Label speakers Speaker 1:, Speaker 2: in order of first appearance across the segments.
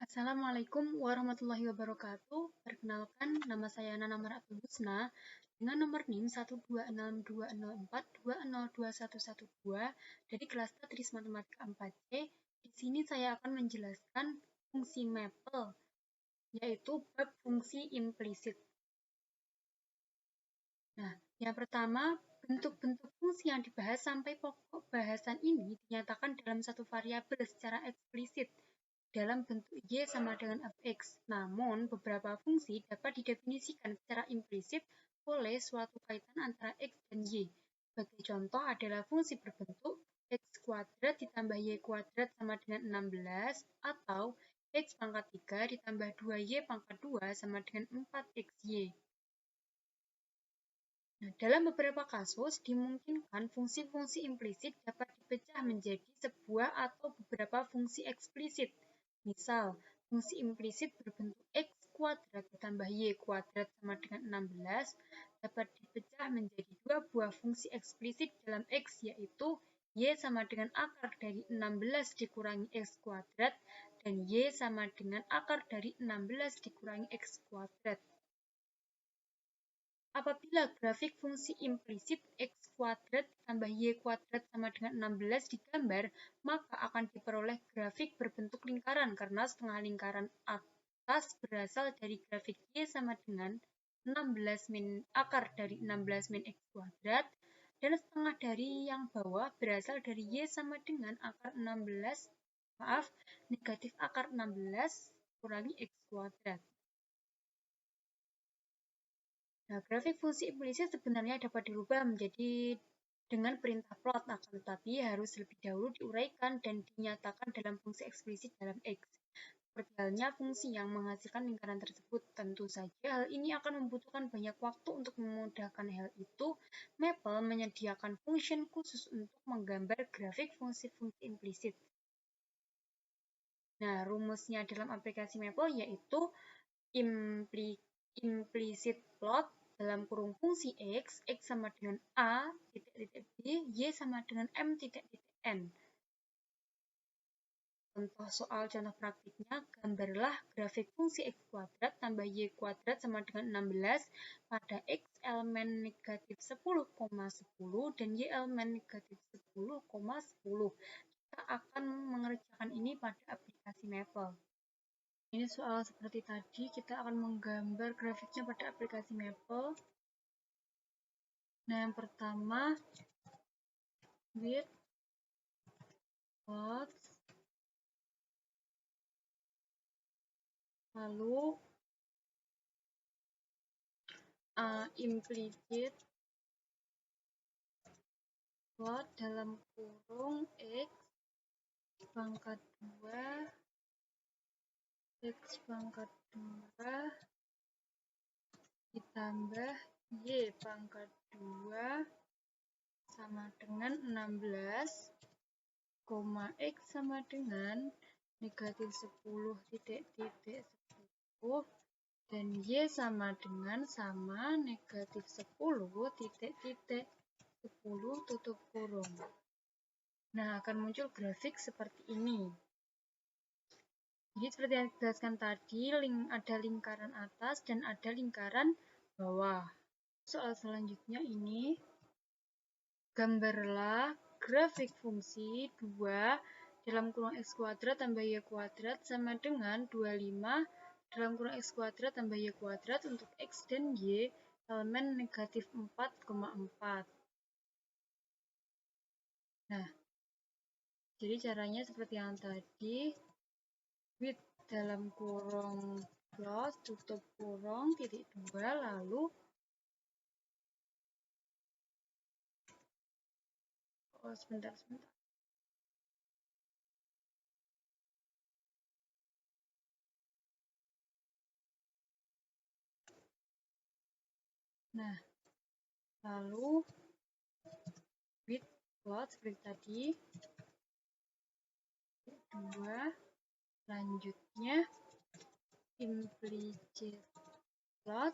Speaker 1: Assalamualaikum warahmatullahi wabarakatuh. Perkenalkan, nama saya Nana Maratul Husna dengan nomor NIM 1266204202112 dari kelas Tetris Matematika 4C. Di sini saya akan menjelaskan fungsi mapel, yaitu bab fungsi implisit. Nah, yang pertama, bentuk-bentuk fungsi yang dibahas sampai pokok bahasan ini dinyatakan dalam satu variabel secara eksplisit dalam bentuk Y sama dengan fx. Namun, beberapa fungsi dapat didefinisikan secara implisit oleh suatu kaitan antara x dan y. Sebagai contoh adalah fungsi berbentuk x kuadrat ditambah y kuadrat sama dengan 16 atau x pangkat 3 ditambah 2y pangkat 2 sama dengan 4xy. Nah, dalam beberapa kasus, dimungkinkan fungsi-fungsi implisit dapat dipecah menjadi sebuah atau beberapa fungsi eksplisit. Misal, fungsi implisit berbentuk x kuadrat ditambah y kuadrat sama dengan 16 dapat dipecah menjadi dua buah fungsi eksplisit dalam x, yaitu y sama dengan akar dari 16 dikurangi x kuadrat dan y sama dengan akar dari 16 dikurangi x kuadrat. Apabila grafik fungsi implisit x kuadrat tambah y kuadrat sama dengan 16 digambar, maka akan diperoleh grafik berbentuk lingkaran karena setengah lingkaran atas berasal dari grafik y sama dengan 16 min akar dari 16 min x kuadrat dan setengah dari yang bawah berasal dari y sama dengan akar 16 negatif akar 16 kurangi x kuadrat. Nah, grafik fungsi implisit sebenarnya dapat dirubah menjadi dengan perintah plot, akan tetapi harus lebih dahulu diuraikan dan dinyatakan dalam fungsi eksplisit dalam X. Seperti halnya fungsi yang menghasilkan lingkaran tersebut. Tentu saja hal ini akan membutuhkan banyak waktu. Untuk memudahkan hal itu, Maple menyediakan function khusus untuk menggambar grafik fungsi-fungsi implisit. Nah, rumusnya dalam aplikasi Maple yaitu implicit plot dalam kurung fungsi x sama dengan a titik-titik b, y sama dengan m titik-titik n. Contoh soal contoh praktiknya, gambarlah grafik fungsi x kuadrat tambah y kuadrat sama dengan 16 pada x elemen negatif 10,10 dan y elemen negatif 10,10. Kita akan mengerjakan ini pada aplikasi Maple. Ini soal seperti tadi, kita akan menggambar grafiknya pada aplikasi Maple. Nah, yang pertama, width, plot, lalu implicit plot dalam kurung x pangkat 2, x pangkat 2 ditambah y pangkat 2 sama dengan 16, x sama dengan negatif 10 titik-titik 10 dan y sama dengan negatif 10 titik-titik 10 tutup kurung. Nah, akan muncul grafik seperti ini. Jadi seperti yang dijelaskan tadi, ada lingkaran atas dan ada lingkaran bawah. Soal selanjutnya ini, gambarlah grafik fungsi 2 dalam kurung x kuadrat tambah y kuadrat sama dengan 25 dalam kurung x kuadrat tambah y kuadrat untuk x dan y elemen negatif 4,4. Nah, jadi caranya seperti yang tadi, width dalam kurung plot tutup kurung titik 2 lalu sebentar. Nah, lalu width plot seperti tadi 2, selanjutnya implicit plot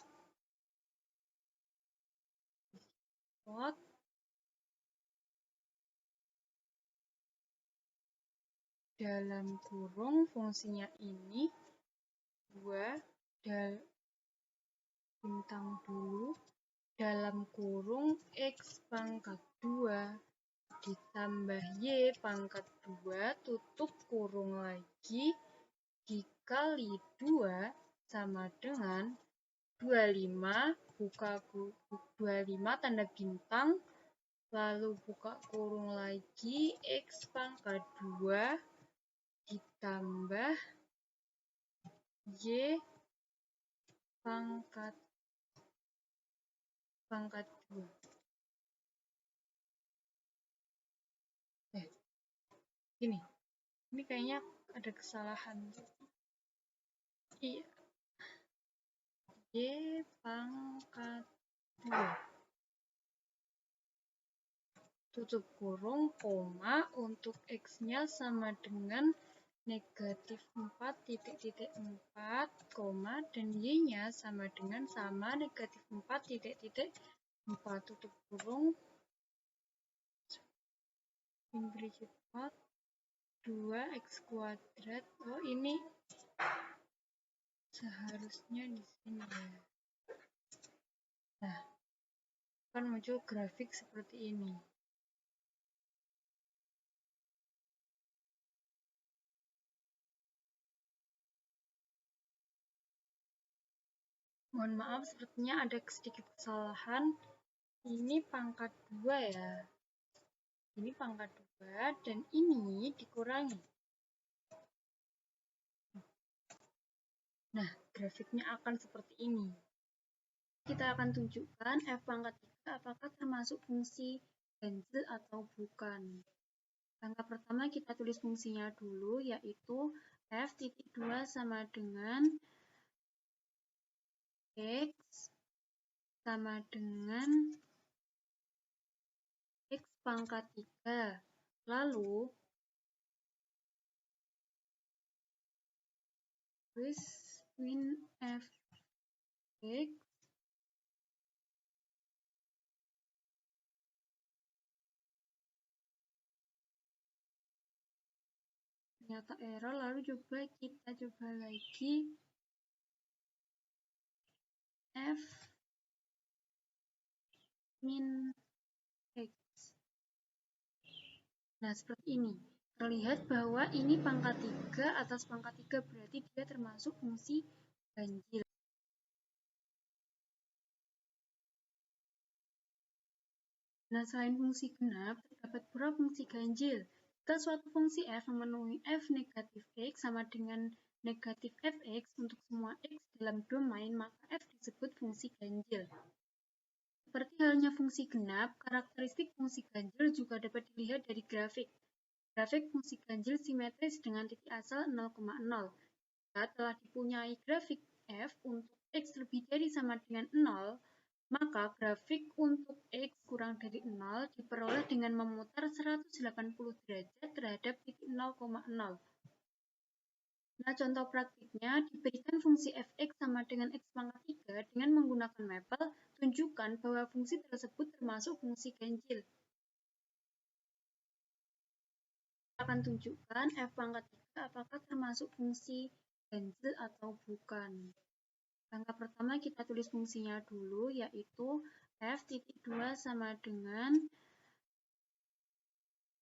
Speaker 1: dalam kurung fungsinya ini 2 bintang dulu dalam kurung X pangkat 2 ditambah Y pangkat 2 tutup kurung lagi dikali 2 sama dengan 25 25 tanda bintang lalu buka kurung lagi X pangkat 2 ditambah Y pangkat 2. Ini kayaknya ada kesalahan. Iya. Y pangkat 2. Tutup kurung, koma, untuk X-nya sama dengan negatif 4,4, koma, dan Y-nya sama dengan negatif 4,4, tutup kurung, implicit part, 2X kuadrat, oh ini seharusnya di sini ya. Nah, akan muncul grafik seperti ini. Mohon maaf, sepertinya ada sedikit kesalahan. Ini pangkat 2 ya. Ini pangkat 2 dan ini dikurangi. Nah, grafiknya akan seperti ini. Kita akan tunjukkan f pangkat 3 apakah termasuk fungsi ganjil atau bukan. Langkah pertama kita tulis fungsinya dulu, yaitu f(2) sama dengan x sama dengan x pangkat 3. Lalu, tulis winf x ternyata error, lalu kita coba lagi f min x. Nah, seperti ini. Terlihat bahwa ini pangkat 3 atas pangkat 3, berarti dia termasuk fungsi ganjil. Nah, selain fungsi genap, terdapat pula fungsi ganjil. Jika suatu fungsi f memenuhi f negatif x sama dengan negatif fx untuk semua x dalam domain, maka f disebut fungsi ganjil. Seperti halnya fungsi genap, karakteristik fungsi ganjil juga dapat dilihat dari grafik. Grafik fungsi ganjil simetris dengan titik asal 0,0. Jika telah dipunyai grafik f untuk x lebih dari sama dengan 0, maka grafik untuk X kurang dari 0 diperoleh dengan memutar 180 derajat terhadap titik 0,0. Nah, contoh praktiknya, diberikan fungsi fx sama dengan x pangkat 3 dengan menggunakan mapel, tunjukkan bahwa fungsi tersebut termasuk fungsi ganjil. Kita akan tunjukkan f pangkat 3 apakah termasuk fungsi ganjil atau bukan. Langkah pertama kita tulis fungsinya dulu, yaitu f(2) sama dengan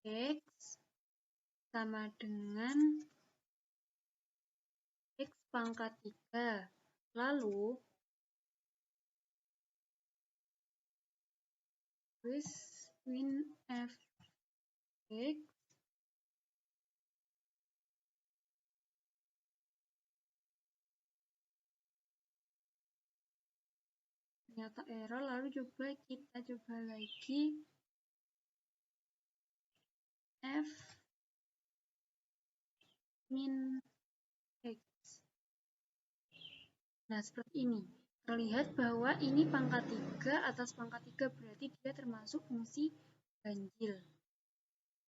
Speaker 1: x sama dengan x pangkat 3. Lalu, tulis winf x ternyata error, lalu kita coba lagi f min x. Nah, seperti ini. Terlihat bahwa ini pangkat 3 atas pangkat 3, berarti dia termasuk fungsi ganjil.